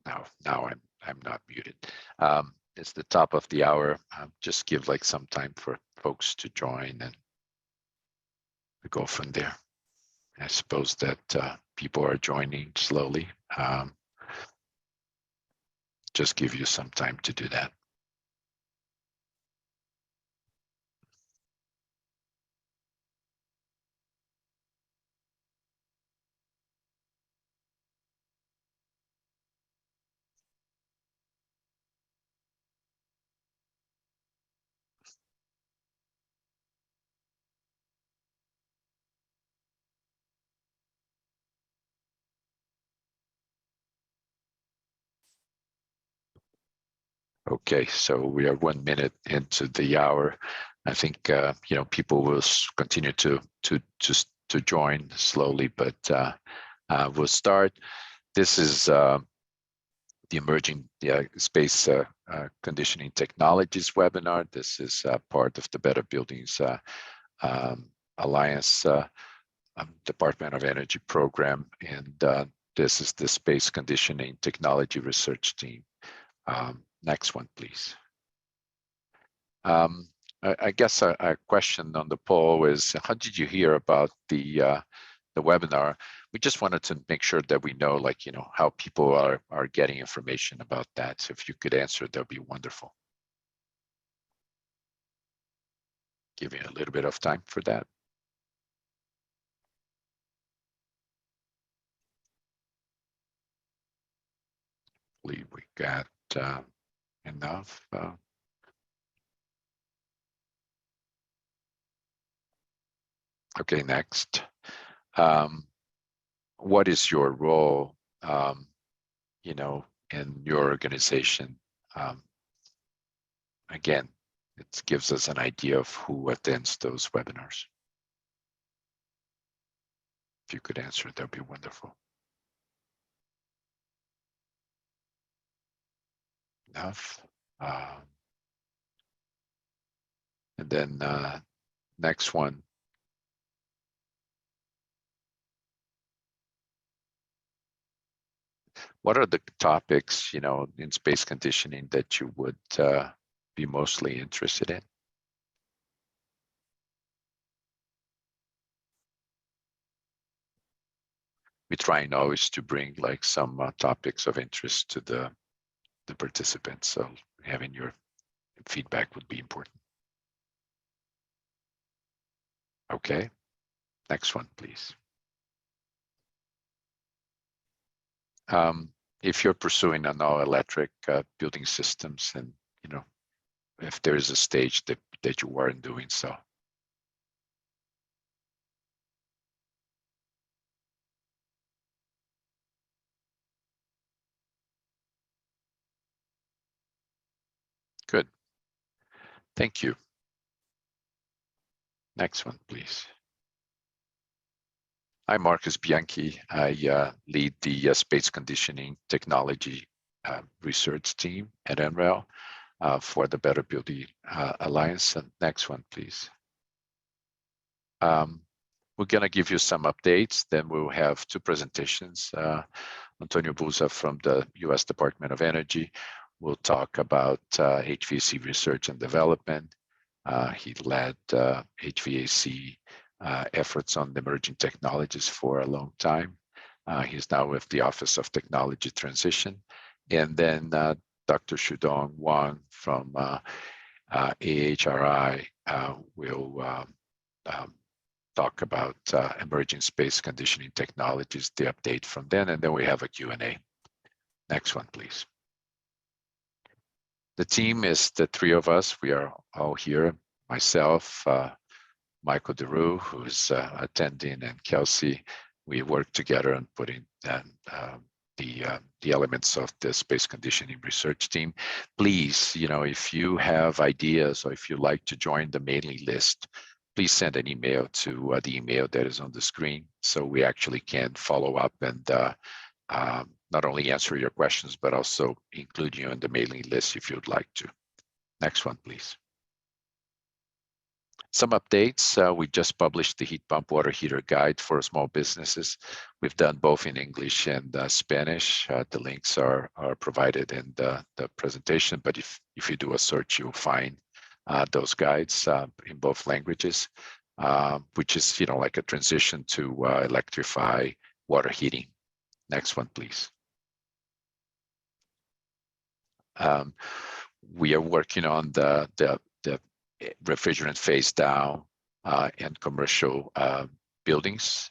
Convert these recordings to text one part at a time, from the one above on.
Now I'm not muted. It's the top of the hour. Just give like some time for folks to join and we go from there. I suppose that people are joining slowly. Just give you some time to do that. Okay, so we are 1 minute into the hour. I think people will continue to join slowly, but we'll start. This is the Emerging Space Conditioning Technologies webinar. This is part of the Better Buildings Alliance Department of Energy program, and this is the Space Conditioning Technology Research Team. Next one, please. I guess a question on the poll is, how did you hear about the webinar? We just wanted to make sure that we know, how people are getting information about that. So if you could answer, that'd be wonderful. Give you a little bit of time for that. I believe we got enough. Okay, next. What is your role, in your organization? Again, it gives us an idea of who attends those webinars. If you could answer, that'd be wonderful. Enough. And then next one. What are the topics, in space conditioning that you would be mostly interested in? We try always to bring some topics of interest to the participants. So having your feedback would be important. Okay, next one, please. If you're pursuing an all-electric building systems, and if there is a stage that you weren't doing so. Good. Thank you. Next one, please. I'm Marcus Bianchi. I lead the Space Conditioning Technology Research Team at NREL for the Better Building Alliance. And next one, please. We're going to give you some updates. Then we'll have two presentations. Antonio Buza from the U.S. Department of Energy will talk about HVAC research and development. He led HVAC efforts on emerging technologies for a long time. He's now with the Office of Technology Transition. And then Dr. Shudong Wang from AHRI will talk about emerging space conditioning technologies, the update from then, and then we have a Q&A. Next one, please. The team is the three of us. We are all here. Myself, Michael DeRue, who's attending, and Kelsey. We work together on putting the elements of the space conditioning research team. Please, if you have ideas or if you'd like to join the mailing list, please send an email to the email that is on the screen, so we actually can follow up and not only answer your questions, but also include you in the mailing list if you'd like to. Next one, please. Some updates, we just published the heat pump water heater guide for small businesses. We've done both in English and Spanish. The links are provided in the presentation, but if you do a search, you'll find those guides in both languages, which is, like a transition to electrify water heating. Next one, please. We are working on the refrigerant phase down in commercial buildings.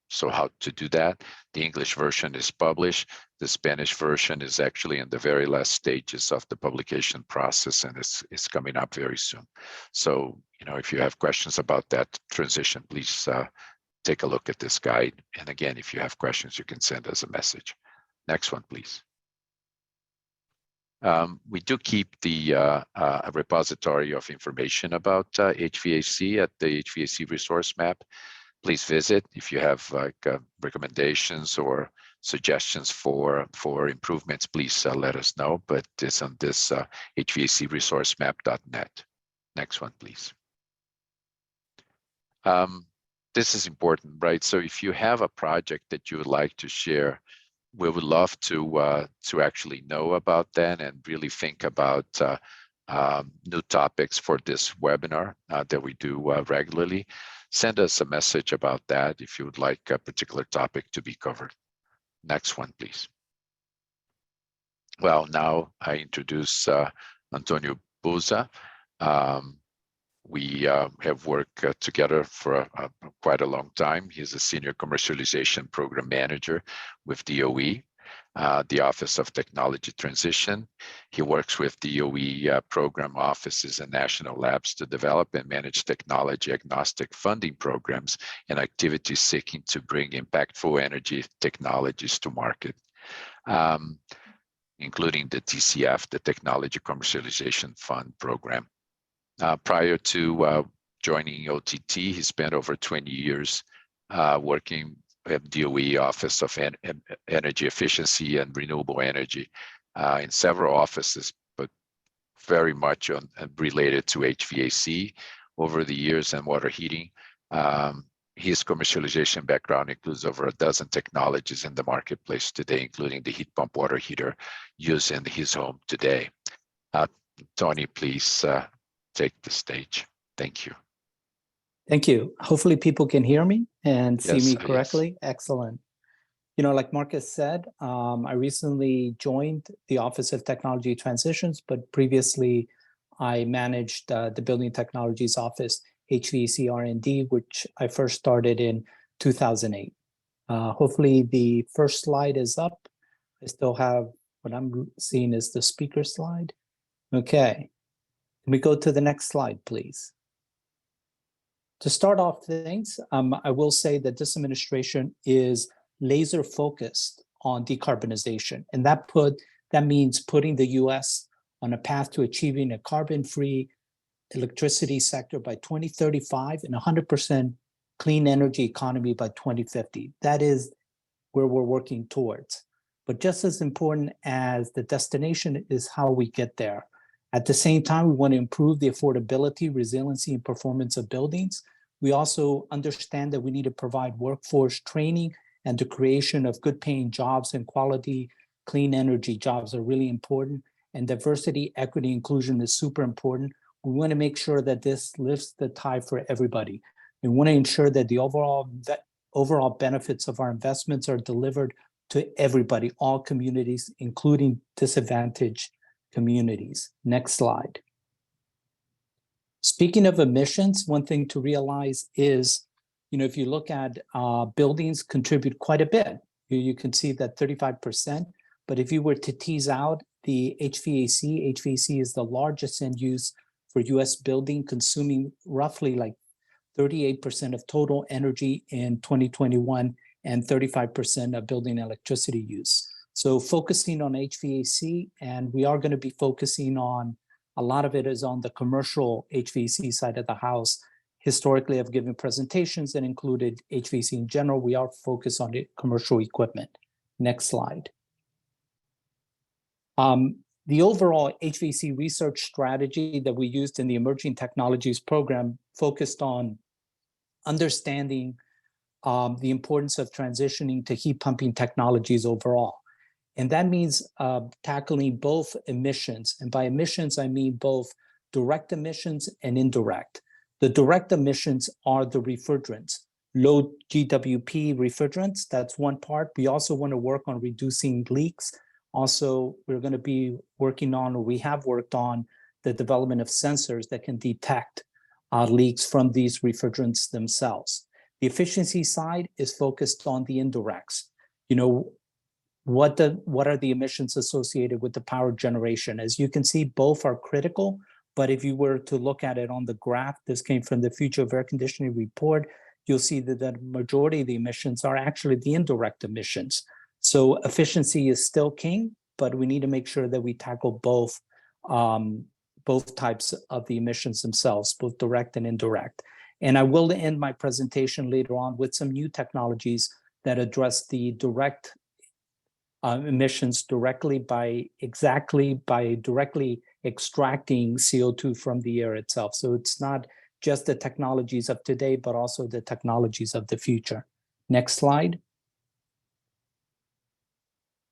So how to do that? The English version is published. The Spanish version is actually in the very last stages of the publication process, and it's coming up very soon. So, if you have questions about that transition, please take a look at this guide. And again, if you have questions, you can send us a message. Next one, please. We do keep the a repository of information about HVAC at the HVAC resource map. Please visit if you have recommendations or suggestions for improvements. Please let us know. But it's on this hvacresourcemap.net. Next one, please. This is important, right? So if you have a project that you would like to share, we would love to actually know about that and really think about new topics for this webinar that we do regularly. Send us a message about that if you would like a particular topic to be covered. Next one, please. Well, now I introduce Antonio Buza. We have worked together for quite a long time. He's a senior commercialization program manager with DOE, the Office of Technology Transition. He works with DOE program offices and national labs to develop and manage technology agnostic funding programs and activities seeking to bring impactful energy technologies to market, including the TCF, the Technology Commercialization Fund program. Prior to joining OTT, he spent over 20 years working at DOE Office of Energy Efficiency and Renewable Energy in several offices, but very much related to HVAC over the years and water heating. His commercialization background includes over a dozen technologies in the marketplace today, including the heat pump water heater used in his home today. Tony, please take the stage. Thank you. Thank you. Hopefully people can hear me and see me correctly. Yes. Excellent. Like Marcus said, I recently joined the Office of Technology Transitions, but previously I managed the Building Technologies Office, HVAC R&D, which I first started in 2008. Hopefully the first slide is up. I still have, what I'm seeing is the speaker slide. Okay. Can we go to the next slide, please? To start off things, I will say that this administration is laser focused on decarbonization, and that means putting the U.S. on a path to achieving a carbon-free electricity sector by 2035 and 100% clean energy economy by 2050. That is where we're working towards. But just as important as the destination is how we get there. At the same time, we want to improve the affordability, resiliency, and performance of buildings. We also understand that we need to provide workforce training, and the creation of good paying jobs and quality clean energy jobs are really important. And diversity, equity, inclusion is super important. We want to make sure that this lifts the tide for everybody. We want to ensure that the overall benefits of our investments are delivered to everybody, all communities, including disadvantaged communities. Next slide. Speaking of emissions, one thing to realize is, if you look at buildings contribute quite a bit. You can see that 35%, but if you were to tease out the HVAC is the largest end use for US building, consuming roughly like 38% of total energy in 2021 and 35% of building electricity use. So focusing on HVAC, and we are going to be focusing on, a lot of it is on the commercial HVAC side of the house. Historically, I've given presentations that included HVAC in general. We are focused on the commercial equipment. Next slide. The overall HVAC research strategy that we used in the Emerging Technologies program focused on understanding the importance of transitioning to heat pumping technologies overall. And that means tackling both emissions. And by emissions, I mean both direct emissions and indirect. The direct emissions are the refrigerants, low GWP refrigerants. That's one part. We also want to work on reducing leaks. Also, we're going to be working on, or we have worked on, the development of sensors that can detect leaks from these refrigerants themselves. The efficiency side is focused on the indirects. You know, what are the emissions associated with the power generation? As you can see, both are critical, but if you were to look at it on the graph, this came from the Future of Air Conditioning report, you'll see that the majority of the emissions are actually the indirect emissions. So efficiency is still king, but we need to make sure that we tackle both types of the emissions themselves, both direct and indirect. And I will end my presentation later on with some new technologies that address the direct emissions directly by directly extracting CO2 from the air itself. So it's not just the technologies of today, but also the technologies of the future. Next slide.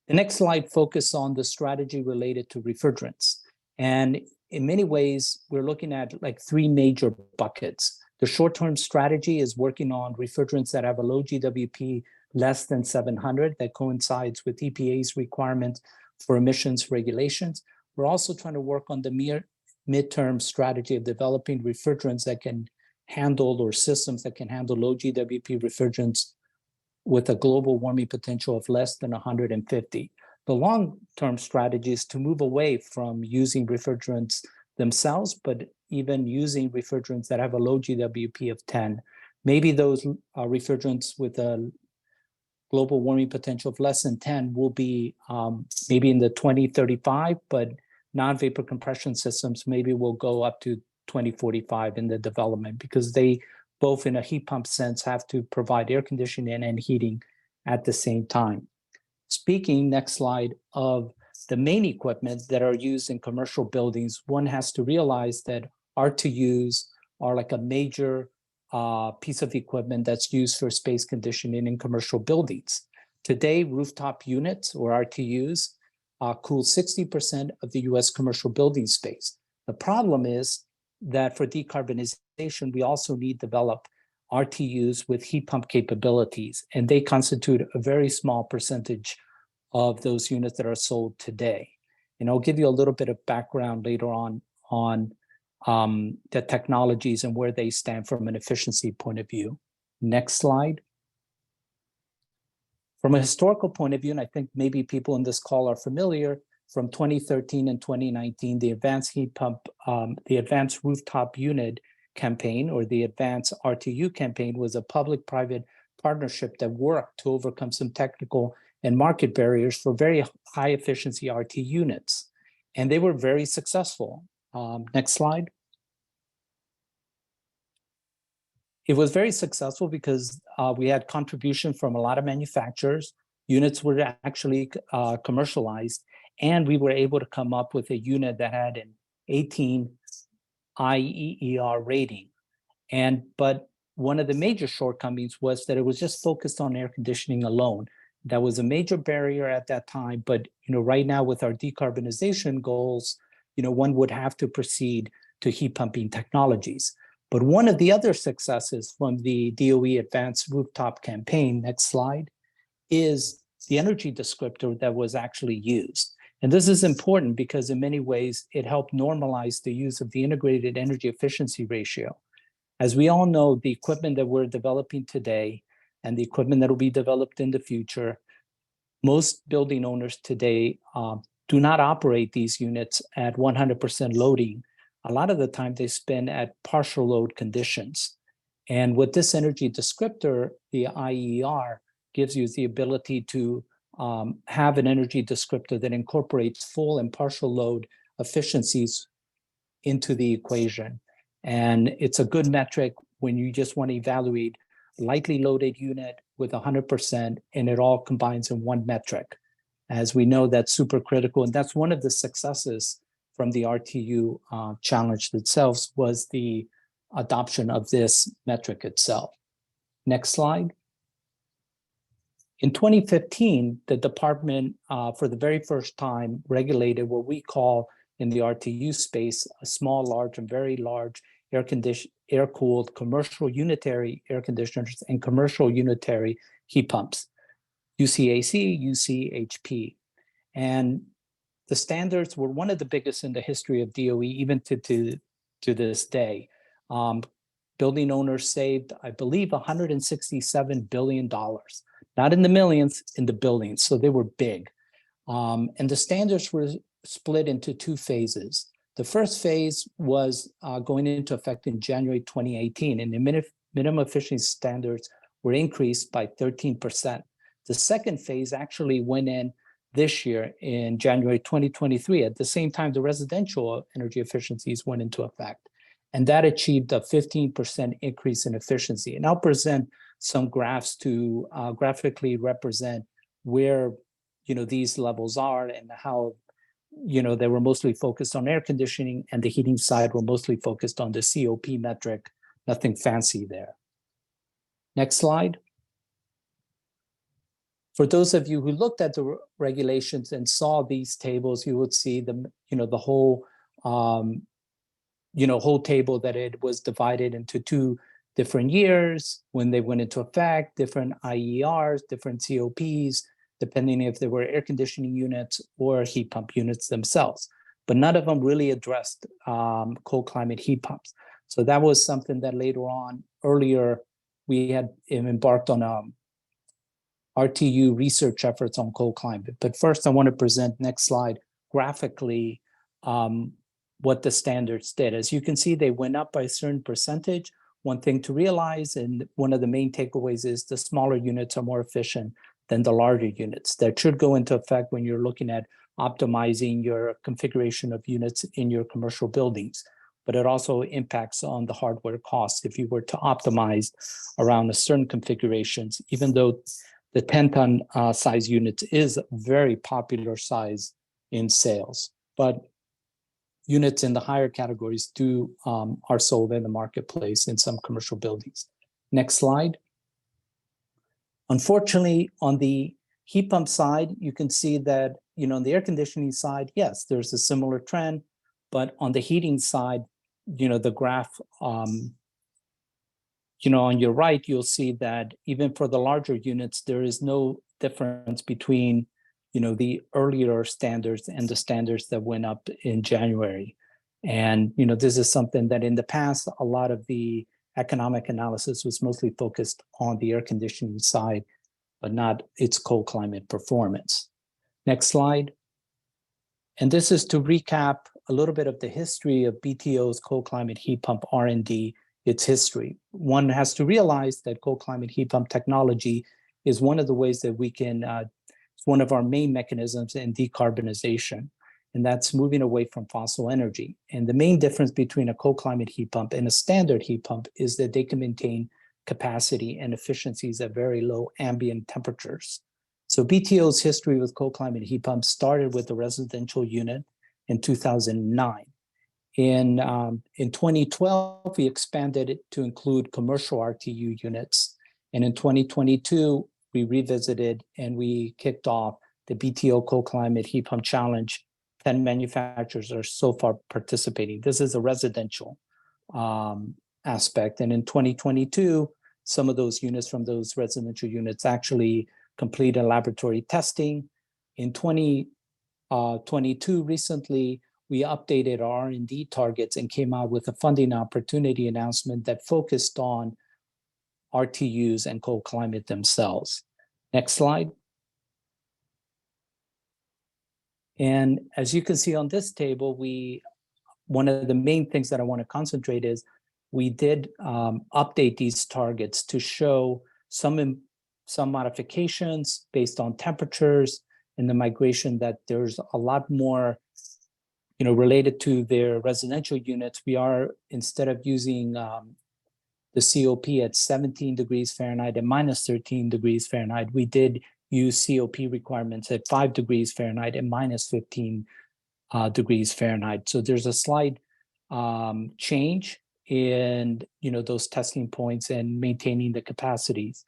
The next slide focuses on the strategy related to refrigerants. And in many ways, we're looking at like three major buckets. The short-term strategy is working on refrigerants that have a low GWP less than 700 that coincides with EPA's requirement for emissions regulations. We're also trying to work on the midterm strategy of developing refrigerants that can handle, or systems that can handle, low GWP refrigerants with a global warming potential of less than 150. The long-term strategy is to move away from using refrigerants themselves, but even using refrigerants that have a low GWP of 10. Maybe those refrigerants with a global warming potential of less than 10 will be maybe in the 2035, but non-vapor compression systems maybe will go up to 2045 in the development, because they both in a heat pump sense have to provide air conditioning and heating at the same time. Speaking, next slide, of the main equipment that are used in commercial buildings, one has to realize that RTUs are like a major piece of equipment that's used for space conditioning in commercial buildings. Today, rooftop units, or RTUs, cool 60% of the US commercial building space. The problem is that for decarbonization, we also need to develop RTUs with heat pump capabilities, and they constitute a very small percentage of those units that are sold today. And I'll give you a little bit of background later on the technologies and where they stand from an efficiency point of view. Next slide. From a historical point of view, and I think maybe people in this call are familiar, from 2013 and 2019, the Advanced Heat Pump, the Advanced Rooftop Unit campaign, or the Advanced RTU campaign, was a public-private partnership that worked to overcome some technical and market barriers for very high efficiency RT units. And they were very successful. Next slide. It was very successful because we had contribution from a lot of manufacturers. Units were actually commercialized, and we were able to come up with a unit that had an 18 IEER rating. But one of the major shortcomings was that it was just focused on air conditioning alone. That was a major barrier at that time. But right now, with our decarbonization goals, one would have to proceed to heat pumping technologies. But one of the other successes from the DOE Advanced Rooftop campaign, next slide, is the energy descriptor that was actually used. And this is important because in many ways, it helped normalize the use of the integrated energy efficiency ratio. As we all know, the equipment that we're developing today and the equipment that will be developed in the future, most building owners today do not operate these units at 100% loading. A lot of the time they spend at partial load conditions. And with this energy descriptor, the IER gives you the ability to have an energy descriptor that incorporates full and partial load efficiencies into the equation. And it's a good metric when you just want to evaluate lightly loaded unit with 100%, and it all combines in one metric. As we know, that's super critical, and that's one of the successes from the RTU challenge itself was the adoption of this metric itself. Next slide. In 2015, the department, for the very first time, regulated what we call in the RTU space, a small, large, and very large air-cooled commercial unitary air conditioners and commercial unitary heat pumps, UCAC, UCHP. And the standards were one of the biggest in the history of DOE, even to this day. Building owners saved, I believe, $167 billion, not in the millions, in the billions. So they were big. And the standards were split into two phases. The first phase was going into effect in January 2018, and the minimum efficiency standards were increased by 13%. The second phase actually went in this year in January 2023. At the same time, the residential energy efficiencies went into effect, and that achieved a 15% increase in efficiency. And I'll present some graphs to graphically represent where these levels are and how they were mostly focused on air conditioning, and the heating side were mostly focused on the COP metric. Nothing fancy there. Next slide. For those of you who looked at the regulations and saw these tables, you would see the whole whole table that it was divided into two different years when they went into effect, different IERs, different COPs, depending if they were air conditioning units or heat pump units themselves. But none of them really addressed cold climate heat pumps. So that was something that later on, earlier, we had embarked on RTU research efforts on cold climate. But first, I want to present, next slide, graphically what the standards did. As you can see, they went up by a certain percentage. One thing to realize, and one of the main takeaways, is the smaller units are more efficient than the larger units. That should go into effect when you're looking at optimizing your configuration of units in your commercial buildings. But it also impacts on the hardware costs if you were to optimize around a certain configurations, even though the 10-ton size units is a very popular size in sales. But units in the higher categories are sold in the marketplace in some commercial buildings. Next slide. Unfortunately, on the heat pump side, you can see that, on the air conditioning side, yes, there's a similar trend, but on the heating side, the graph, on your right, you'll see that even for the larger units, there is no difference between, the earlier standards and the standards that went up in January. And, this is something that in the past, a lot of the economic analysis was mostly focused on the air conditioning side, but not its cold climate performance. Next slide. And this is to recap a little bit of the history of BTO's cold climate heat pump R&D, its history. One has to realize that cold climate heat pump technology is one of the ways that we can, it's one of our main mechanisms in decarbonization, and that's moving away from fossil energy. And the main difference between a cold climate heat pump and a standard heat pump is that they can maintain capacity and efficiencies at very low ambient temperatures. So BTO's history with cold climate heat pumps started with the residential unit in 2009. In 2012, we expanded it to include commercial RTU units. And in 2022, we revisited and we kicked off the BTO Cold Climate Heat Pump Challenge. 10 manufacturers are so far participating. This is a residential aspect. And in 2022, some of those units from those residential units actually completed laboratory testing. In 2022, recently, we updated our R&D targets and came out with a funding opportunity announcement that focused on RTUs and cold climate themselves. Next slide. And as you can see on this table, one of the main things that I want to concentrate is we did update these targets to show some modifications based on temperatures and the migration, that there's a lot more related to their residential units. We are, instead of using the COP at 17 degrees Fahrenheit and minus 13 degrees Fahrenheit, we did use COP requirements at 5 degrees Fahrenheit and minus 15 degrees Fahrenheit. So there's a slight change in those testing points and maintaining the capacities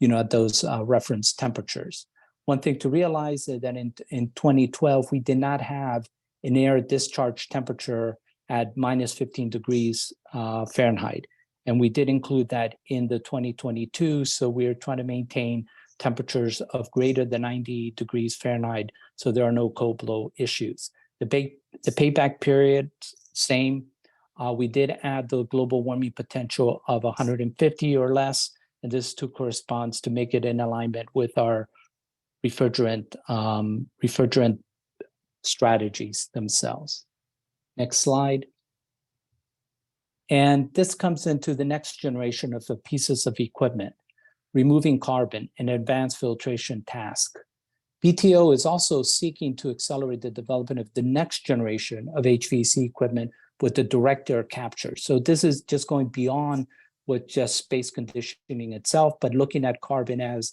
at those reference temperatures. One thing to realize is that in 2012 we did not have an air discharge temperature at minus 15 degrees Fahrenheit, and we did include that in the 2022. So we're trying to maintain temperatures of greater than 90 degrees Fahrenheit, so there are no cold blow issues. The payback period, same. We did add the global warming potential of 150 or less, and this too corresponds to make it in alignment with our refrigerant strategies themselves. Next slide. And this comes into the next generation of the pieces of equipment, removing carbon, an advanced filtration task. BTO is also seeking to accelerate the development of the next generation of HVAC equipment with the direct air capture. So this is just going beyond with just space conditioning itself, but looking at carbon as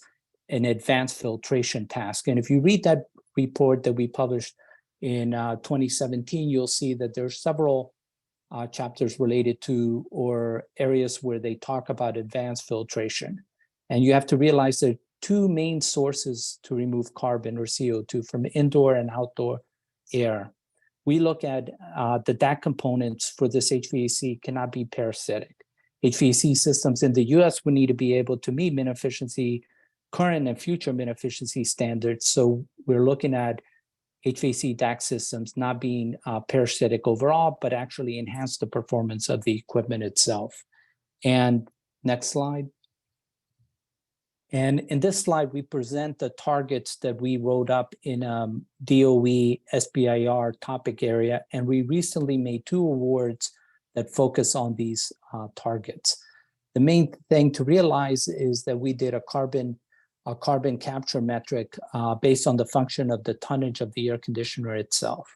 an advanced filtration task. And if you read that report that we published in 2017, you'll see that there are several chapters related to or areas where they talk about advanced filtration. And you have to realize there are two main sources to remove carbon or CO2 from indoor and outdoor air. We look at the DAC components for this HVAC cannot be parasitic. HVAC systems in the US would need to be able to meet min efficiency, current and future min efficiency standards. So we're looking at HVAC DAC systems not being parasitic overall, but actually enhance the performance of the equipment itself. And next slide. And in this slide, we present the targets that we wrote up in DOE SBIR topic area. And we recently made 2 awards that focus on these targets. The main thing to realize is that we did a carbon capture metric based on the function of the tonnage of the air conditioner itself.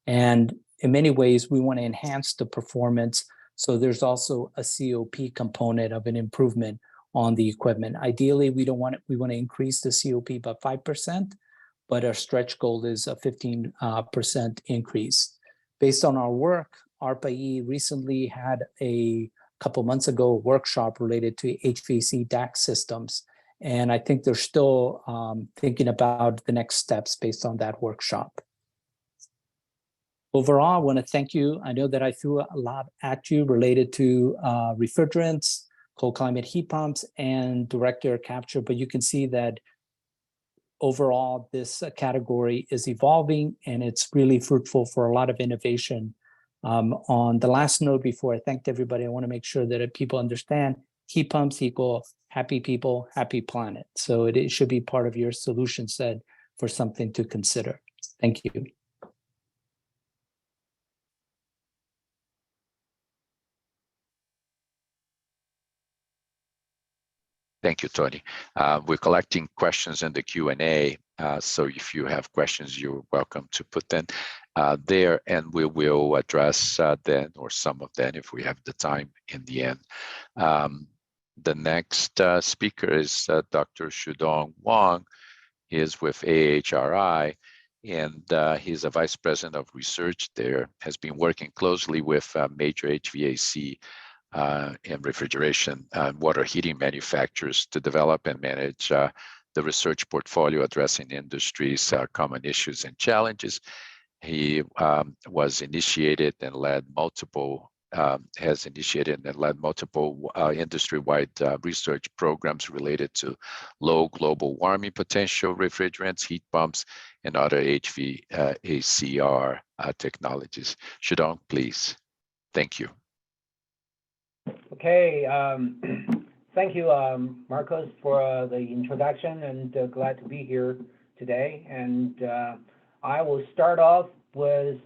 And in many ways, we want to enhance the performance. So there's also a COP component of an improvement on the equipment. Ideally, we want to increase the COP by 5%, but our stretch goal is a 15% increase. Based on our work, ARPA-E recently had a couple months ago a workshop related to HVAC DAC systems. And I think they're still thinking about the next steps based on that workshop. Overall, I want to thank you. I know that I threw a lot at you related to refrigerants, cold climate heat pumps, and direct air capture, but you can see that overall this category is evolving and it's really fruitful for a lot of innovation. On the last note before I thanked everybody, I want to make sure that people understand heat pumps equal happy people, happy planet. So it should be part of your solution set for something to consider. Thank you. Thank you, Tony. We're collecting questions in the Q&A. So if you have questions, you're welcome to put them there, and we will address them or some of them if we have the time in the end. The next speaker is Dr. Shudong Wang. He is with AHRI, and he's a vice president of research there, has been working closely with major HVAC and refrigeration and water heating manufacturers to develop and manage the research portfolio addressing industry's common issues and challenges. He was initiated and led multiple industry-wide research programs related to low global warming potential refrigerants, heat pumps, and other HVACR technologies. Shudong, please. Thank you. Okay, thank you, Marcos, for the introduction, and glad to be here today. And I will start off with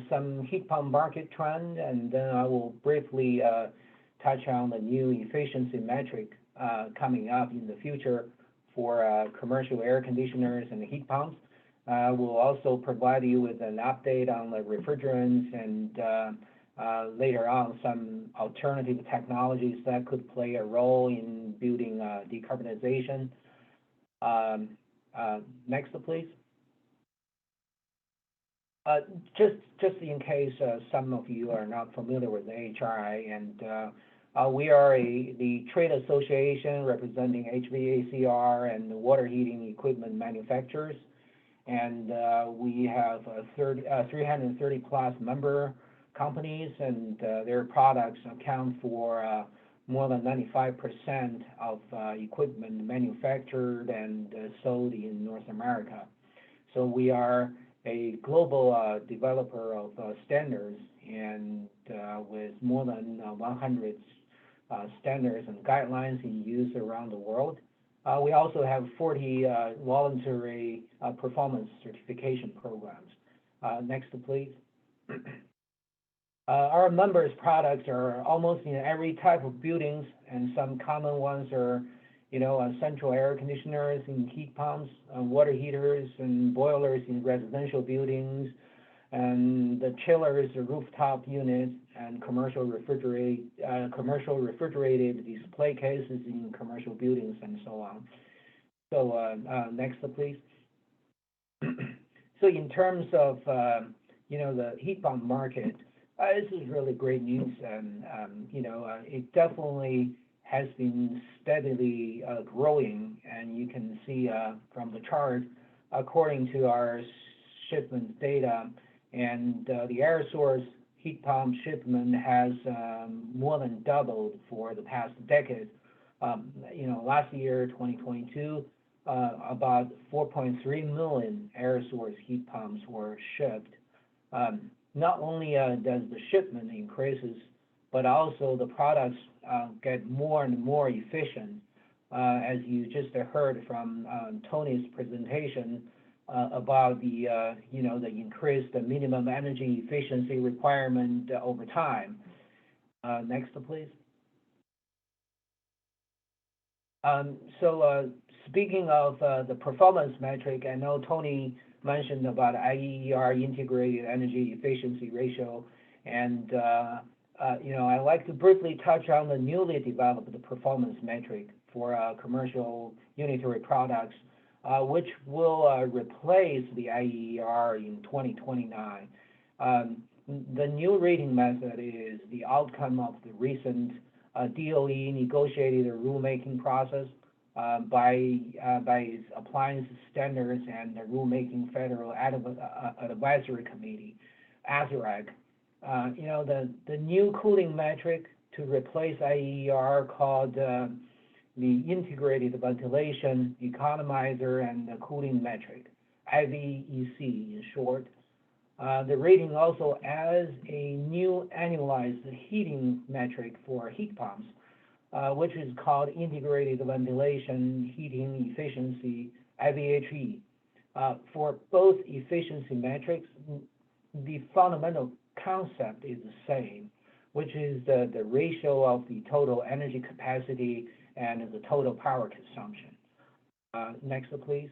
some heat pump market trend, and then I will briefly touch on the new efficiency metric coming up in the future for commercial air conditioners and heat pumps. We'll also provide you with an update on the refrigerants and later on some alternative technologies that could play a role in building decarbonization. Next, please. Just in case some of you are not familiar with AHRI, and we are the trade association representing HVACR and water heating equipment manufacturers, and we have 330 plus member companies, and their products account for more than 95% of equipment manufactured and sold in North America. So we are a global developer of standards, and with more than 100 standards and guidelines in use around the world. We also have 40 voluntary performance certification programs. Next, please. Our members' products are almost in every type of buildings, and some common ones are, central air conditioners and heat pumps, water heaters and boilers in residential buildings, and the chillers, the rooftop units, and commercial refrigerated display cases in commercial buildings, and so on. So next, please. So in terms of the heat pump market, this is really great news, and it definitely has been steadily growing, and you can see from the chart, according to our shipment data, and the air source heat pump shipment has more than doubled for the past decade. Last year, 2022, about 4.3 million air source heat pumps were shipped. Not only does the shipment increases, but also the products get more and more efficient. As you just heard from Tony's presentation about the increased minimum energy efficiency requirement over time. Next, please. So speaking of the performance metric, I know Tony mentioned about IEER, Integrated Energy Efficiency Ratio, and I'd like to briefly touch on the newly developed performance metric for commercial unitary products, which will replace the IEER in 2029. The new rating method is the outcome of the recent DOE negotiated rulemaking process by its appliance standards and the rulemaking Federal Advisory Committee, ASRAC. The new cooling metric to replace IEER called the Integrated Ventilation Economizer and the Cooling Metric, IVEC in short. The rating also adds a new annualized heating metric for heat pumps, which is called Integrated Ventilation Heating Efficiency, IVHE. For both efficiency metrics, the fundamental concept is the same, which is the ratio of the total energy capacity and the total power consumption. Next, please.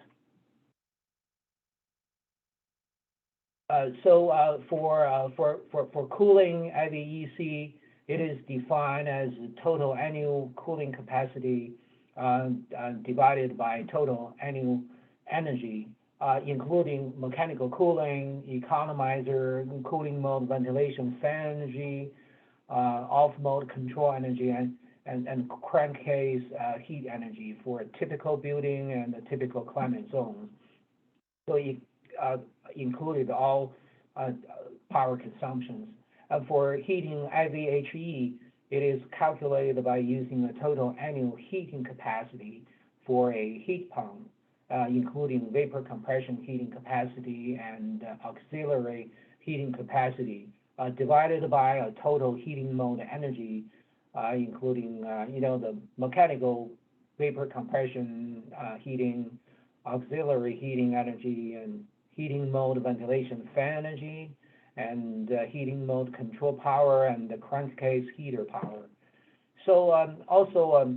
So for cooling IVEC, it is defined as total annual cooling capacity divided by total annual energy, including mechanical cooling, economizer, cooling mode, ventilation, fan energy, off mode control energy, and crankcase heat energy for a typical building and a typical climate zone. So it included all power consumptions. For heating IVHE, it is calculated by using the total annual heating capacity for a heat pump, including vapor compression heating capacity and auxiliary heating capacity, divided by a total heating mode energy, including the mechanical vapor compression heating, auxiliary heating energy, and heating mode ventilation fan energy, and heating mode control power, and the crankcase heater power. So also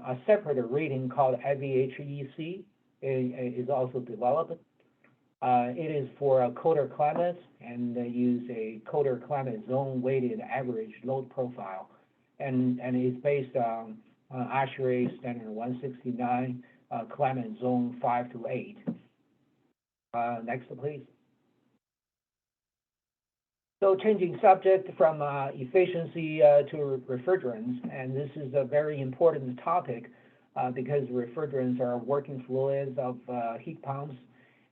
a separate rating called IVHEC is also developed. It is for colder climates and use a colder climate zone weighted average load profile, and is based on ASHRAE standard 169 climate zone 5 to 8. Next, please. So changing subject from efficiency to refrigerants, and this is a very important topic because refrigerants are working fluids of heat pumps,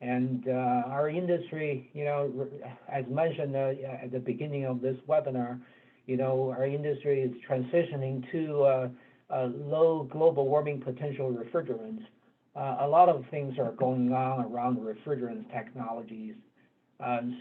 and our industry, as mentioned at the beginning of this webinar, our industry is transitioning to low global warming potential refrigerants. A lot of things are going on around refrigerant technologies.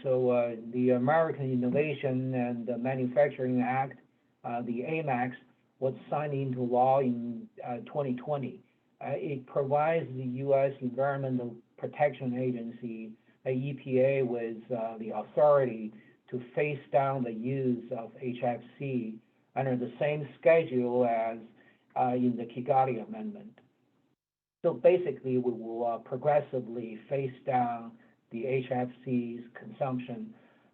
So the American Innovation and Manufacturing Act, the AMAX, was signed into law in 2020. It provides the U.S. Environmental Protection Agency, the EPA, with the authority to phase down the use of HFC under the same schedule as in the Kigali Amendment. So basically, we will progressively phase down the HFC's consumption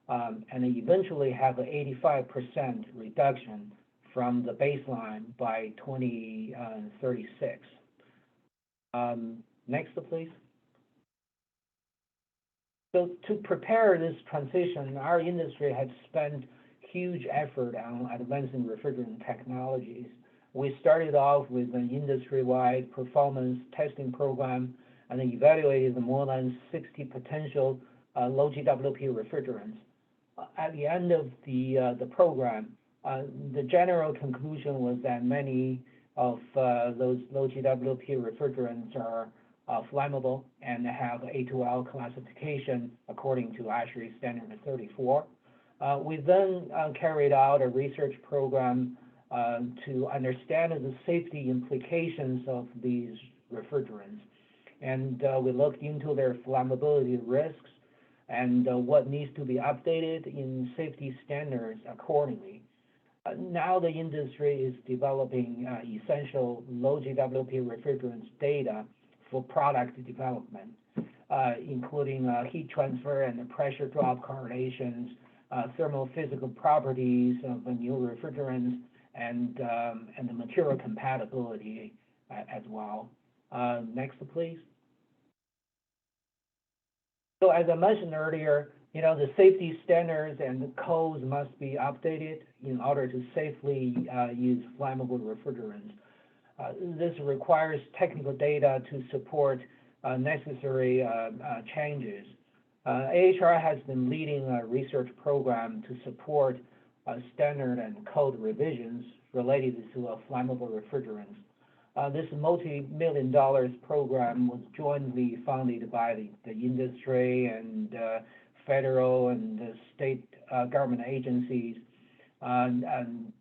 and eventually have an 85% reduction from the baseline by 2036. Next, please. So to prepare this transition, our industry has spent huge effort on advancing refrigerant technologies. We started off with an industry-wide performance testing program and evaluated more than 60 potential low GWP refrigerants. At the end of the program, the general conclusion was that many of those low GWP refrigerants are flammable and have A2L classification according to ASHRAE Standard 34. We then carried out a research program to understand the safety implications of these refrigerants. And we looked into their flammability risks and what needs to be updated in safety standards accordingly. Now the industry is developing essential low GWP refrigerants data for product development, including heat transfer and pressure drop correlations, thermal physical properties of the new refrigerants, and the material compatibility as well. Next, please. So as I mentioned earlier, the safety standards and the codes must be updated in order to safely use flammable refrigerants. This requires technical data to support necessary changes. AHR has been leading a research program to support standard and code revisions related to flammable refrigerants. This multi-million-dollar program was jointly funded by the industry and federal and state government agencies. And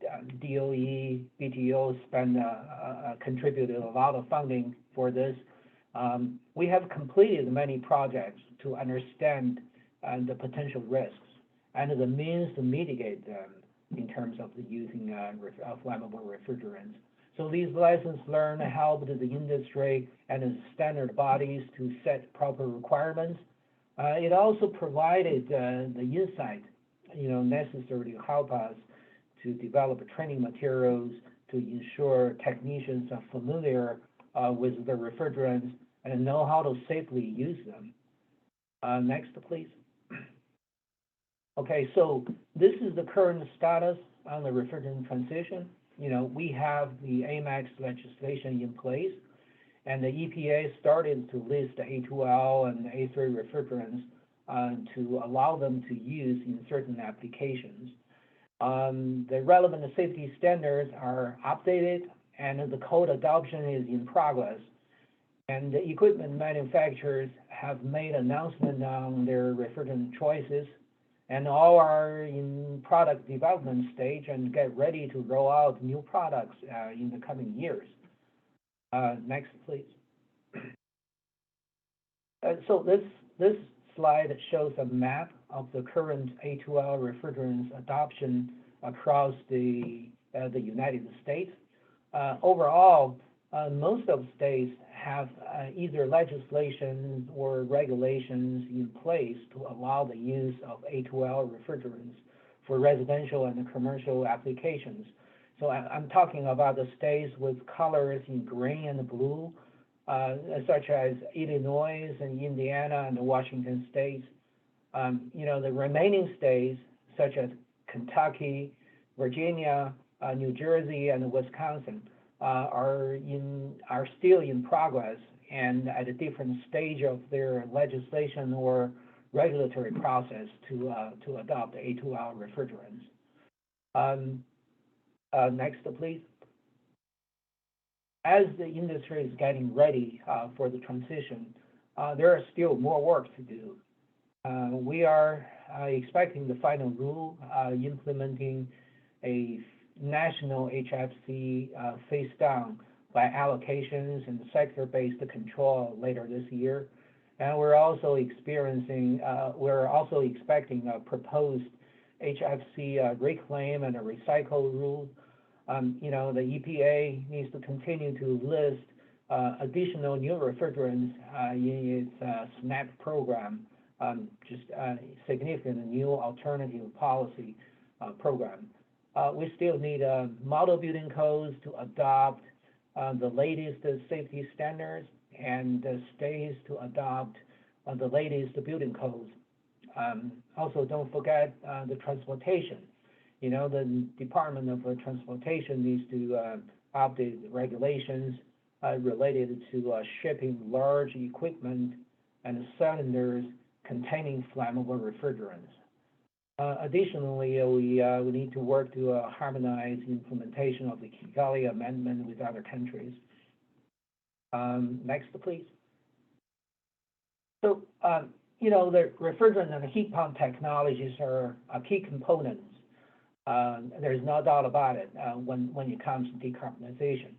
DOE, BTO contributed a lot of funding for this. We have completed many projects to understand the potential risks and the means to mitigate them in terms of the using flammable refrigerants. So these lessons learned helped the industry and the standard bodies to set proper requirements. It also provided the insight, necessary to help us to develop training materials to ensure technicians are familiar with the refrigerants and know how to safely use them. Next, please. Okay, so this is the current status on the refrigerant transition. We have the AMAX legislation in place, and the EPA started to list the A2L and A3 refrigerants to allow them to use in certain applications. The relevant safety standards are updated, and the code adoption is in progress. And the equipment manufacturers have made announcements on their refrigerant choices, and all are in product development stage and get ready to roll out new products in the coming years. Next, please. So this slide shows a map of the current A2L refrigerants adoption across the United States. Overall, most of states have either legislation or regulations in place to allow the use of A2L refrigerants for residential and commercial applications. So I'm talking about the states with colors in green and blue. such as Illinois and Indiana and the Washington states. The remaining states, such as Kentucky, Virginia, New Jersey, and Wisconsin, are still in progress and at a different stage of their legislation or regulatory process to adopt A2L refrigerants. Next, please. As the industry is getting ready for the transition, there is still more work to do. We are expecting the final rule implementing a national HFC phase down by allocations and sector-based control later this year. And we're also expecting a proposed HFC reclaim and a recycle rule. The EPA needs to continue to list additional new refrigerants in its SNAP program, just significant new alternative policy program. We still need model building codes to adopt the latest safety standards and states to adopt the latest building codes. Also, don't forget the transportation. The Department of Transportation needs to update regulations related to shipping large equipment and cylinders containing flammable refrigerants. Additionally, we need to work to harmonize the implementation of the Kigali Amendment with other countries. Next, please. So, the refrigerant and heat pump technologies are key components. There's no doubt about it when it comes to decarbonization.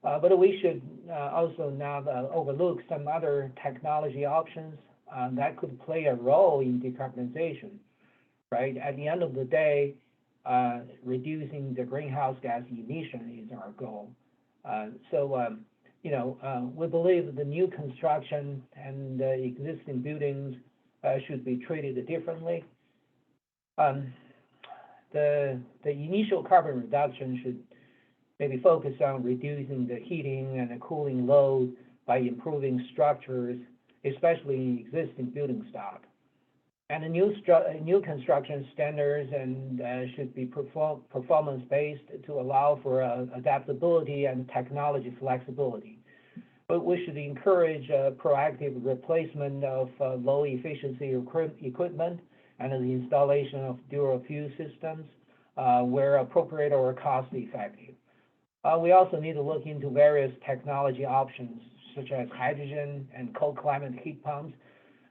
But we should also not overlook some other technology options that could play a role in decarbonization, right? At the end of the day, reducing the greenhouse gas emission is our goal. We believe that the new construction and existing buildings should be treated differently. The initial carbon reduction should maybe focus on reducing the heating and the cooling load by improving structures, especially in existing building stock. And the new construction standards should be performance-based to allow for adaptability and technology flexibility. But we should encourage proactive replacement of low-efficiency equipment and the installation of dual fuel systems where appropriate or cost-effective. We also need to look into various technology options, such as hydrogen and cold climate heat pumps.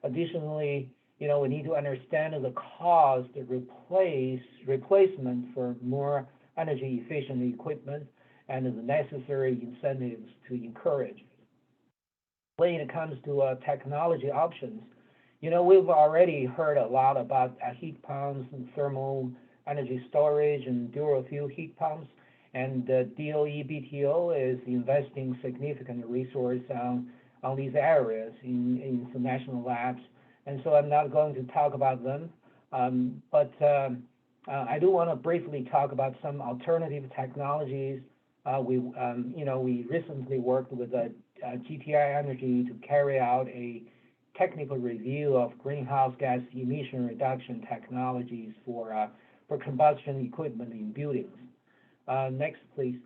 Additionally, we need to understand the cost of replacement for more energy efficient equipment and the necessary incentives to encourage. When it comes to technology options, we've already heard a lot about heat pumps and thermal energy storage and dual fuel heat pumps, and the DOE BTO is investing significant resources on these areas in the national labs. And so I'm not going to talk about them, but I do want to briefly talk about some alternative technologies. We recently worked with GTI Energy to carry out a technical review of greenhouse gas emission reduction technologies for combustion equipment in buildings. Next, please.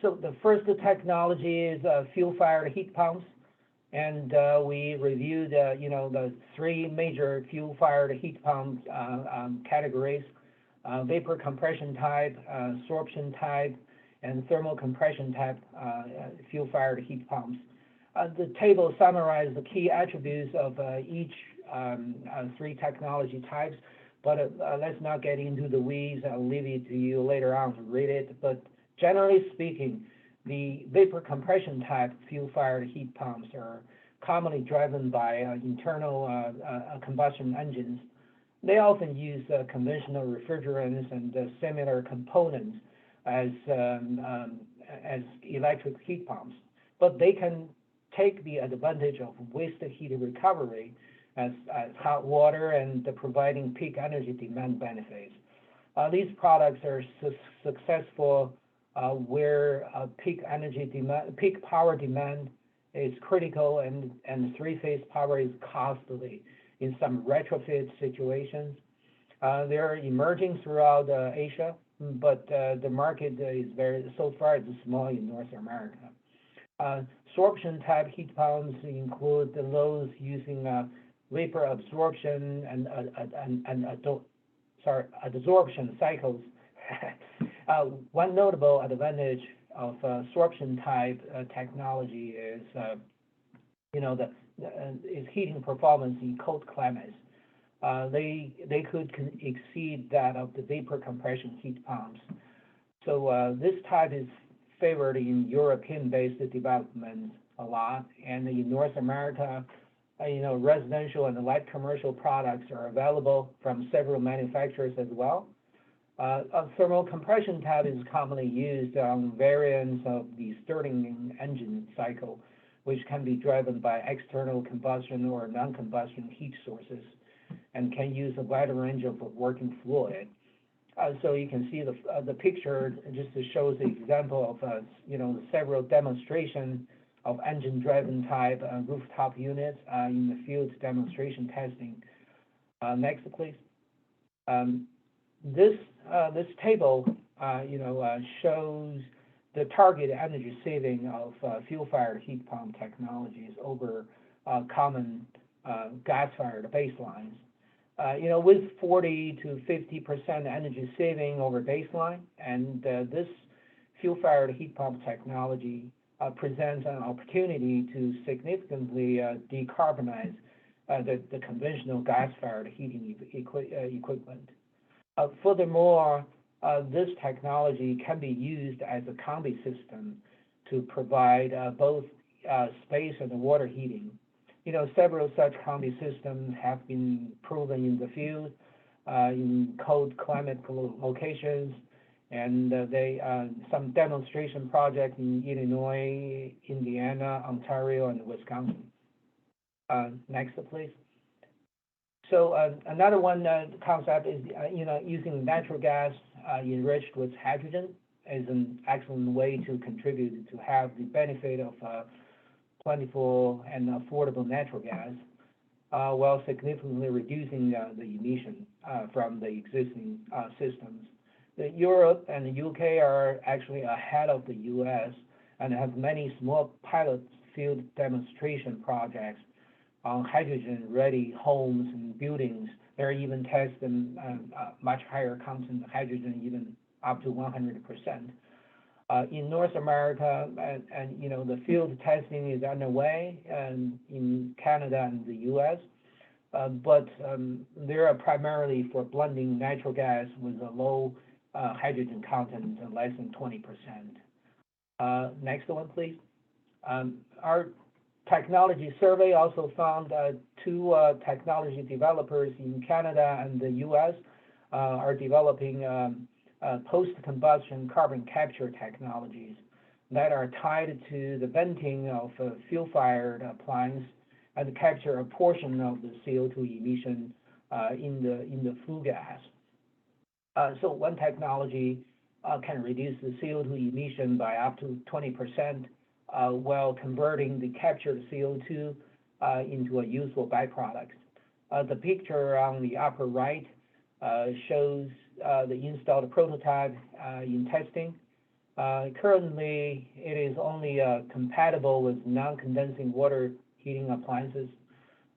So the first technology is fuel-fired heat pumps. And we reviewed, the three major fuel-fired heat pump categories: vapor compression type, sorption type, and thermal compression type fuel-fired heat pumps. The table summarizes the key attributes of each three technology types, but let's not get into the weeds. I'll leave it to you later on to read it. But generally speaking, the vapor compression type fuel-fired heat pumps are commonly driven by internal combustion engines. They often use conventional refrigerants and similar components as electric heat pumps, but they can take the advantage of waste heat recovery as hot water and providing peak energy demand benefits. These products are successful where peak power demand is critical and three-phase power is costly in some retrofit situations. They're emerging throughout Asia, but the market is so far it's small in North America. Sorption type heat pumps include those using vapor absorption and adsorption cycles. One notable advantage of sorption type technology is, is heating performance in cold climates. They could exceed that of the vapor compression heat pumps. So this type is favored in European-based development a lot, and in North America, residential and light commercial products are available from several manufacturers as well. A thermal compression type is commonly used on variants of the Stirling engine cycle, which can be driven by external combustion or non-combustion heat sources, and can use a wide range of working fluid. So you can see the picture just shows the example of several demonstrations of engine-driven type rooftop units in the field demonstration testing. Next, please. This table, shows the target energy saving of fuel-fired heat pump technologies over common gas-fired baselines. With 40 to 50% energy saving over baseline, and this fuel-fired heat pump technology presents an opportunity to significantly decarbonize the conventional gas-fired heating equipment. Furthermore, this technology can be used as a combi system to provide both space and water heating. Several such combi systems have been proven in the field in cold climate locations, and some demonstration projects in Illinois, Indiana, Ontario, and Wisconsin. Next, please. So another one concept is, using natural gas enriched with hydrogen is an excellent way to contribute to have the benefit of plentiful and affordable natural gas, while significantly reducing the emission from the existing systems. Europe and the UK are actually ahead of the US and have many small pilot field demonstration projects on hydrogen-ready homes and buildings. They're even testing much higher content of hydrogen, even up to 100%. In North America, and the field testing is underway, and in Canada and the U.S., but they are primarily for blending natural gas with a low hydrogen content, less than 20%. Next one, please. Our technology survey also found two technology developers in Canada and the U.S. Are developing post-combustion carbon capture technologies that are tied to the venting of fuel-fired appliance and capture a portion of the CO2 emission in the flue gas. So one technology can reduce the CO2 emission by up to 20%, while converting the captured CO2 into a useful byproduct. The picture on the upper right shows the installed prototype in testing. Currently, it is only compatible with non-condensing water heating appliances,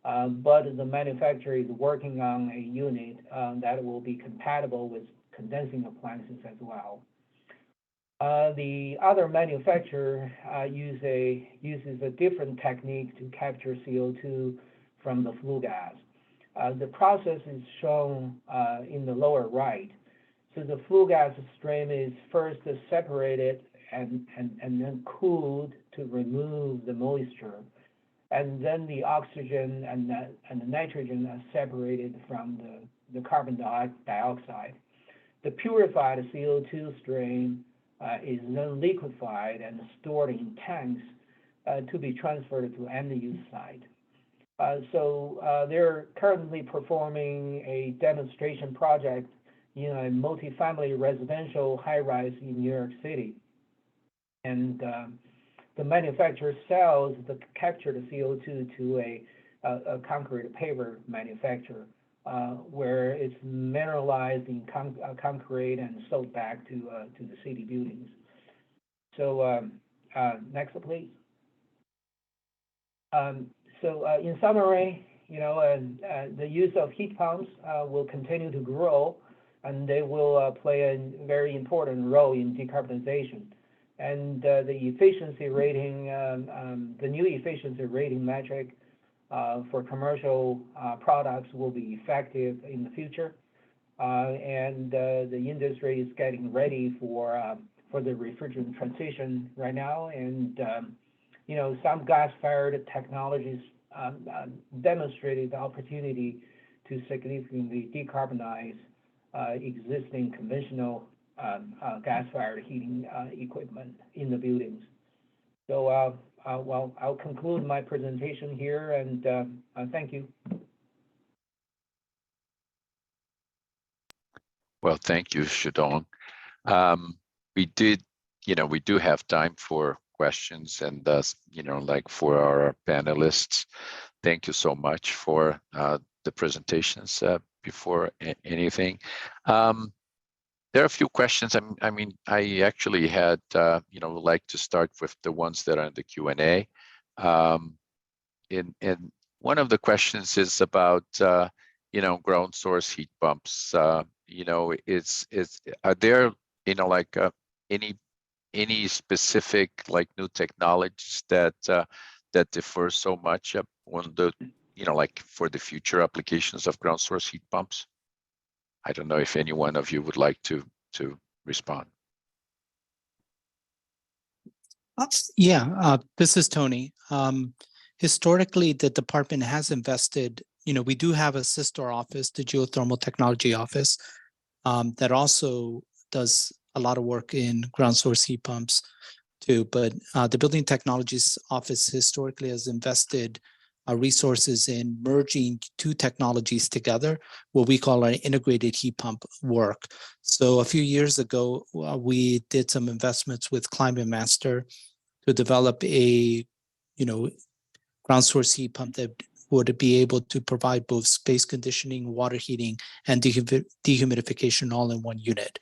but the manufacturer is working on a unit that will be compatible with condensing appliances as well. The other manufacturer uses a different technique to capture CO2 from the flue gas. The process is shown in the lower right. So the flue gas stream is first separated and then cooled to remove the moisture. And then the oxygen and the nitrogen are separated from the carbon dioxide. The purified CO2 stream is then liquefied and stored in tanks to be transferred to end-use site. So they're currently performing a demonstration project in a multifamily residential high-rise in New York City. and the manufacturer sells the captured CO2 to a concrete paver manufacturer, where it's mineralized in concrete and sold back to the city buildings. So next, please. In summary, the use of heat pumps will continue to grow, and they will play a very important role in decarbonization. And the efficiency rating, the new efficiency rating metric for commercial products will be effective in the future. And the industry is getting ready for the refrigerant transition right now. And some gas-fired technologies demonstrated the opportunity to significantly decarbonize existing conventional gas-fired heating equipment in the buildings. So, well, I'll conclude my presentation here, and thank you. Well, thank you, Shudong. We do have time for questions, and like for our panelists, thank you so much for the presentations. Before anything, there are a few questions. I mean, I actually had like to start with the ones that are in the Q&A. And one of the questions is about ground source heat pumps. Are there like any specific like new technologies that differ so much on the like for the future applications of ground source heat pumps? I don't know if any one of you would like to respond. This is Tony. Historically, the department has invested, we do have a sister office, the Geothermal Technology Office, that also does a lot of work in ground source heat pumps too. But the Building Technologies Office historically has invested resources in merging two technologies together, what we call our integrated heat pump work. So a few years ago, we did some investments with Climate Master to develop a, ground source heat pump that would be able to provide both space conditioning, water heating, and dehumidification all in one unit.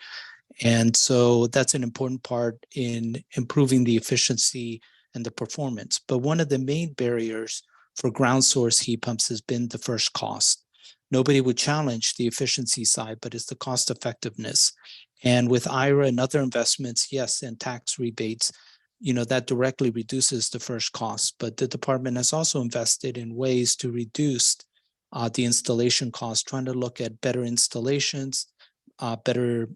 And so that's an important part in improving the efficiency and the performance. But one of the main barriers for ground source heat pumps has been the first cost. Nobody would challenge the efficiency side, but it's the cost effectiveness. And with IRA and other investments, yes, and tax rebates, that directly reduces the first cost. But the department has also invested in ways to reduce the installation cost, trying to look at better installations, better,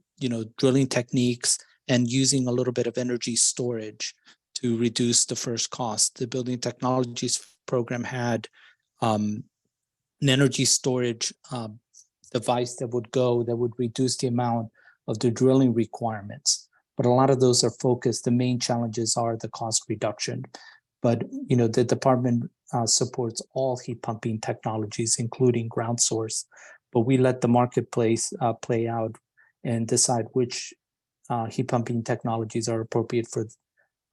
drilling techniques, and using a little bit of energy storage to reduce the first cost. The Building Technologies program had an energy storage device that would reduce the amount of the drilling requirements. But a lot of those are focused. The main challenges are the cost reduction. But the department supports all heat pumping technologies, including ground source. But we let the marketplace play out and decide which heat pumping technologies are appropriate for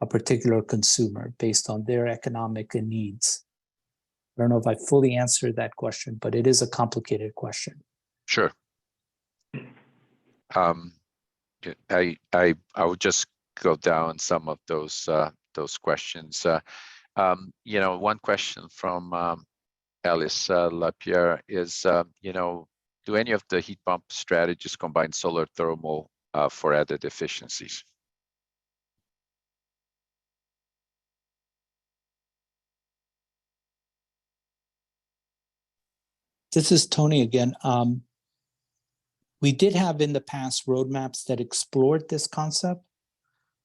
a particular consumer based on their economic needs. I don't know if I fully answered that question, but it is a complicated question. Sure. I would just go down some of those questions. One question from Alice Lapierre is, do any of the heat pump strategies combine solar thermal for added efficiencies? This is Tony again. We did have in the past roadmaps that explored this concept,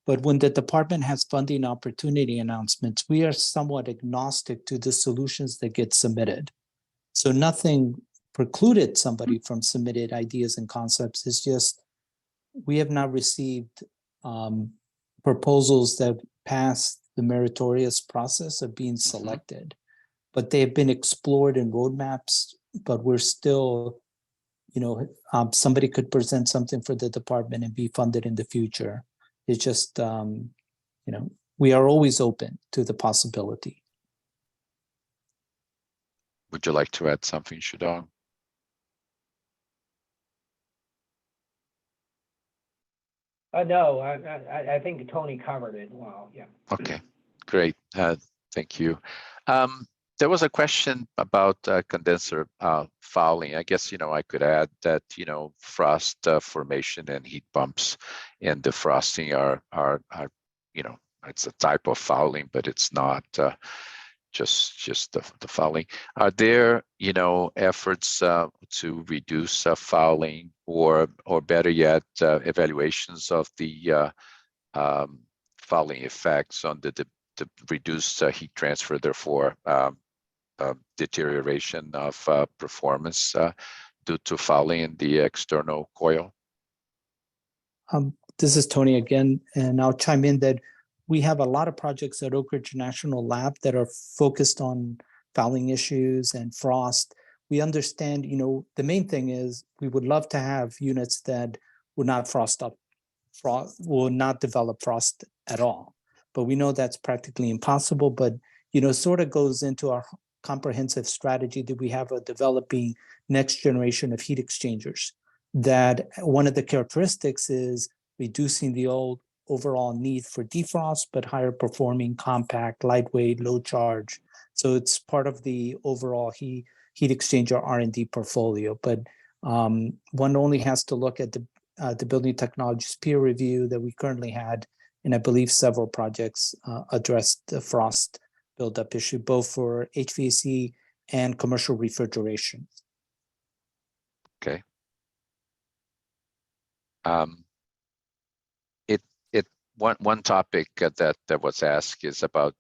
but when the department has funding opportunity announcements, we are somewhat agnostic to the solutions that get submitted. So nothing precluded somebody from submitted ideas and concepts. It's just we have not received proposals that passed the meritorious process of being selected, but they have been explored in roadmaps. But we're still, somebody could present something for the department and be funded in the future. It's just we are always open to the possibility. Would you like to add something, Shudong? No, I think Tony covered it well. Yeah. Okay, great. Thank you. There was a question about condenser fouling. I guess, I could add that, frost formation and heat bumps in the frosting are it's a type of fouling, but it's not just the fouling. Are there, efforts to reduce fouling, or better yet, evaluations of the fouling effects on the reduced heat transfer, therefore deterioration of performance due to fouling in the external coil? This is Tony again, and I'll chime in that we have a lot of projects at Oak Ridge National Lab that are focused on fouling issues and frost. We understand, the main thing is we would love to have units that would not will not develop frost at all. But we know that's practically impossible, but, sort of goes into our comprehensive strategy that we have of developing next generation of heat exchangers. That one of the characteristics is reducing the overall need for defrost, but higher performing, compact, lightweight, low charge. So it's part of the overall heat exchanger R&D portfolio. But one only has to look at the Building Technologies peer review that we currently had, and I believe several projects addressed the frost buildup issue, both for HVAC and commercial refrigeration. Okay. One topic that was asked is about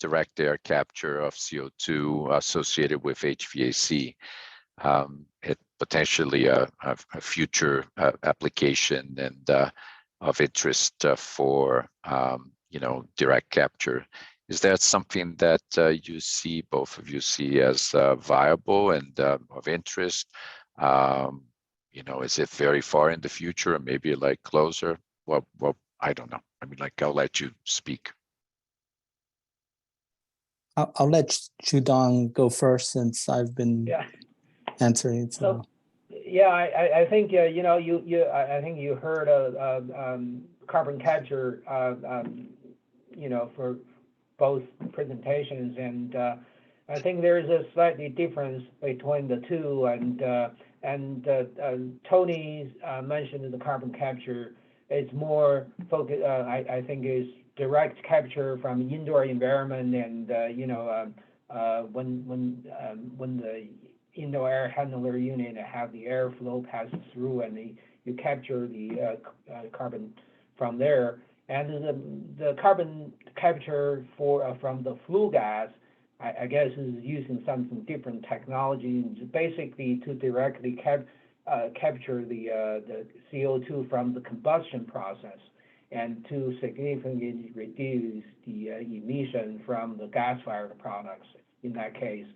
direct air capture of CO2 associated with HVAC. It potentially a future application and of interest for direct capture. Is that something that both of you see as viable and of interest? Is it very far in the future, or maybe like closer? Well, I don't know. I'll let you speak. I'll let Shudong go first, since I've been answering. So yeah, I think I think you heard carbon capture for both presentations, and I think there is a slightly difference between the two, and Tony mentioned the carbon capture. It's more focused, I think, is direct capture from indoor environment, and when the indoor air handler unit have the airflow pass through, and you capture the carbon from there. And the carbon capture from the flue gas, I guess, is using something different technology, basically to directly capture the CO2 from the combustion process, and to significantly reduce the emission from the gas-fired products. In that case,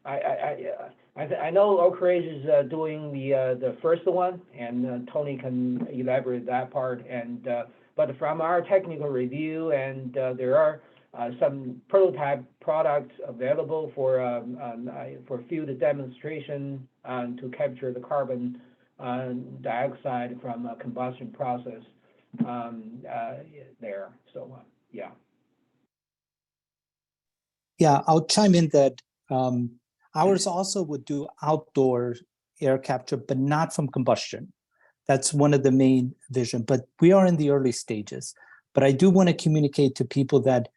I know Oak Ridge is doing the first one, and Tony can elaborate that part. And but from our technical review, and there are some prototype products available for field demonstration to capture the carbon dioxide from a combustion process there. So yeah, I'll chime in that ours also would do outdoor air capture, but not from combustion. That's one of the main vision, but we are in the early stages. But I do want to communicate to people that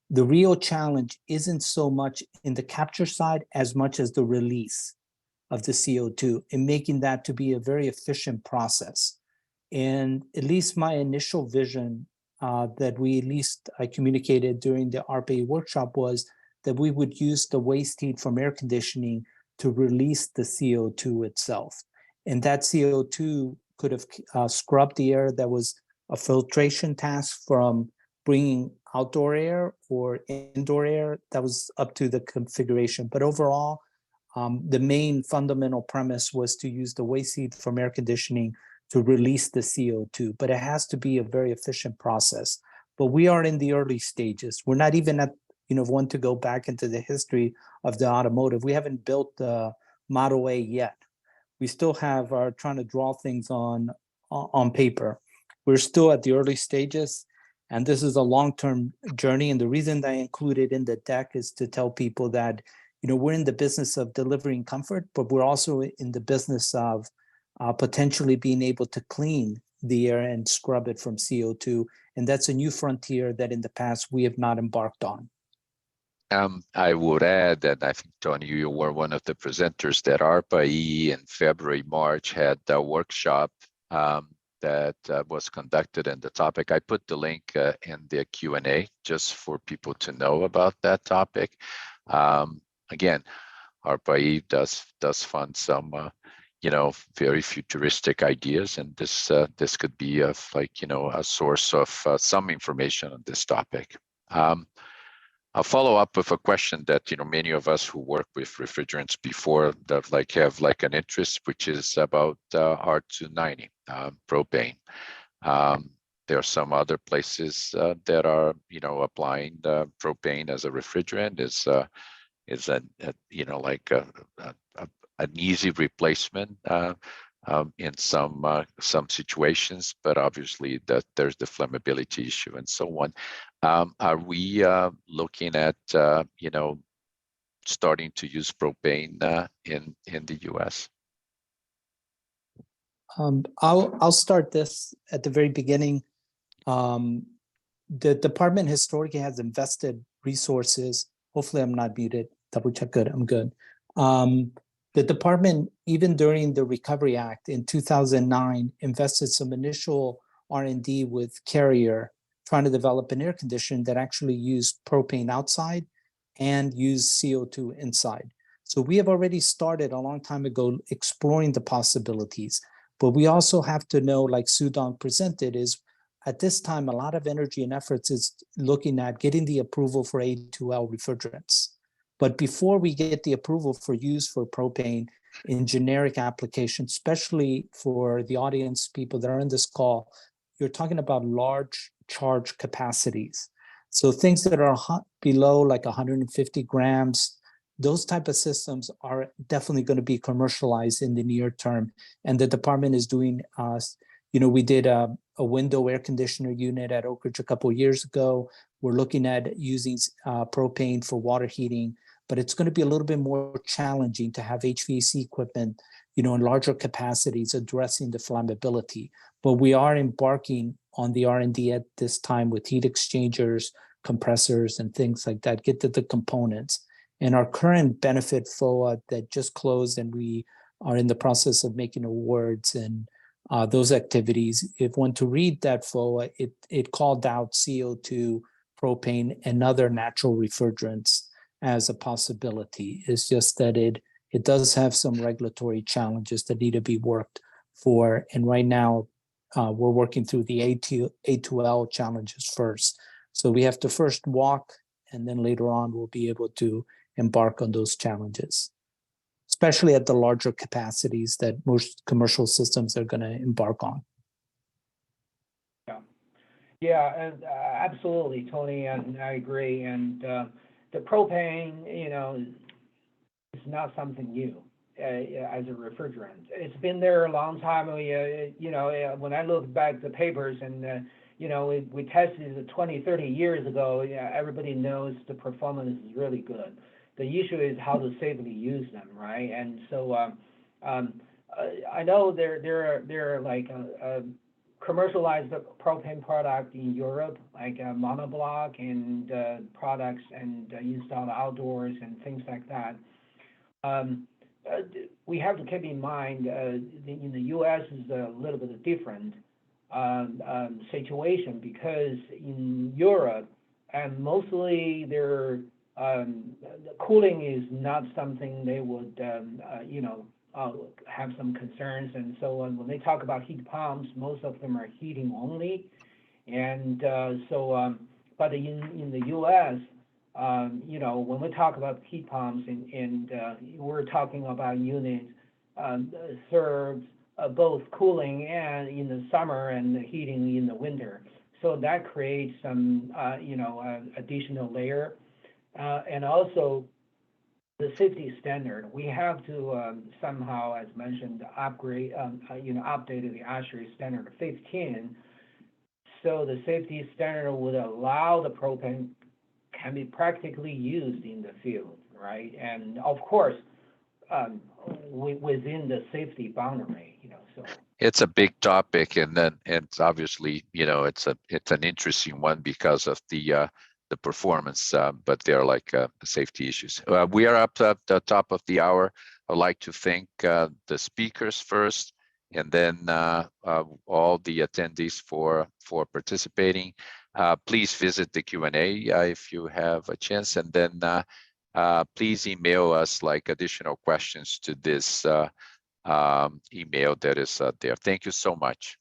the real challenge isn't so much in the capture side as much as the release of the CO2, and making that to be a very efficient process. And at least my initial vision that I communicated during the ARPA workshop was that we would use the waste heat from air conditioning to release the CO2 itself. And that CO2 could have scrubbed the air. That was a filtration task from bringing outdoor air or indoor air. That was up to the configuration. But overall, the main fundamental premise was to use the waste heat from air conditioning to release the CO2. But it has to be a very efficient process. but we are in the early stages. We're not even at, want to go back into the history of the automotive. We haven't built the Model A yet. We still are trying to draw things on paper. We're still at the early stages, and this is a long-term journey. And the reason that I include it in the deck is to tell people that, we're in the business of delivering comfort, but we're also in the business of potentially being able to clean the air and scrub it from CO2. And that's a new frontier that in the past we have not embarked on. I would add that I think, Tony, you were one of the presenters that ARPA-E in February, March had a workshop that was conducted in the topic. I put the link in the Q&A just for people to know about that topic. Again, ARPA-E does fund some, very futuristic ideas, and this could be a source of some information on this topic. I'll follow up with a question that many of us who work with refrigerants before that have an interest, which is about R290 propane. There are some other places that are applying propane as a refrigerant. Is an easy replacement in some situations, but obviously that there's the flammability issue and so on. Are we looking at starting to use propane in the US? I'll start this at the very beginning. The department historically has invested resources. Hopefully I'm not muted. Double check. Good. I'm good. The department, even during the Recovery Act in 2009, invested some initial R&D with Carrier, trying to develop an air conditioner that actually used propane outside and used CO2 inside. So we have already started a long time ago exploring the possibilities. But we also have to know, like Sudong presented, is at this time, a lot of energy and efforts is looking at getting the approval for A2L refrigerants. But before we get the approval for use for propane in generic applications, especially for the audience, people that are in this call, you're talking about large charge capacities. So things that are below like 150 grams, those type of systems are definitely going to be commercialized in the near term. And the department is doing, we did a window air conditioner unit at Oak Ridge a couple of years ago. We're looking at using propane for water heating, but it's going to be a little bit more challenging to have HVAC equipment, in larger capacities addressing the flammability. But we are embarking on the R&D at this time with heat exchangers, compressors, and things like that, get to the components. And our current benefit FOA that just closed, and we are in the process of making awards and those activities. If one to read that FOA, it called out CO2, propane, and other natural refrigerants as a possibility. It's just that it does have some regulatory challenges that need to be worked for. And right now, we're working through the A2L challenges first. So we have to first walk, and then later on, we'll be able to embark on those challenges, especially at the larger capacities that most commercial systems are going to embark on. Yeah, and absolutely, Tony, and I agree. And the propane, is not something new as a refrigerant. It's been there a long time. When I look back at the papers and, we tested it 20, 30 years ago, everybody knows the performance is really good. The issue is how to safely use them, right? And so I know there are like a commercialized propane product in Europe, like monoblock and products and installed outdoors and things like that. We have to keep in mind in the U.S. is a little bit different situation, because in Europe, and mostly their cooling is not something they would, have some concerns and so on. When they talk about heat pumps, most of them are heating only. And but in the U.S., when we talk about heat pumps and we're talking about units serves both cooling and in the summer and heating in the winter. So that creates some, additional layer. And also the safety standard, we have to somehow, as mentioned, upgrade, updated the ASHRAE standard 15. So the safety standard would allow the propane can be practically used in the field, right? And of course, within the safety boundary, so. It's a big topic, and then it's obviously, it's an interesting one because of the performance, but they're like safety issues. We are up to the top of the hour. I'd like to thank the speakers first, and then all the attendees for participating. Please visit the Q&A if you have a chance, and then please email us like additional questions to this email that is there. Thank you so much.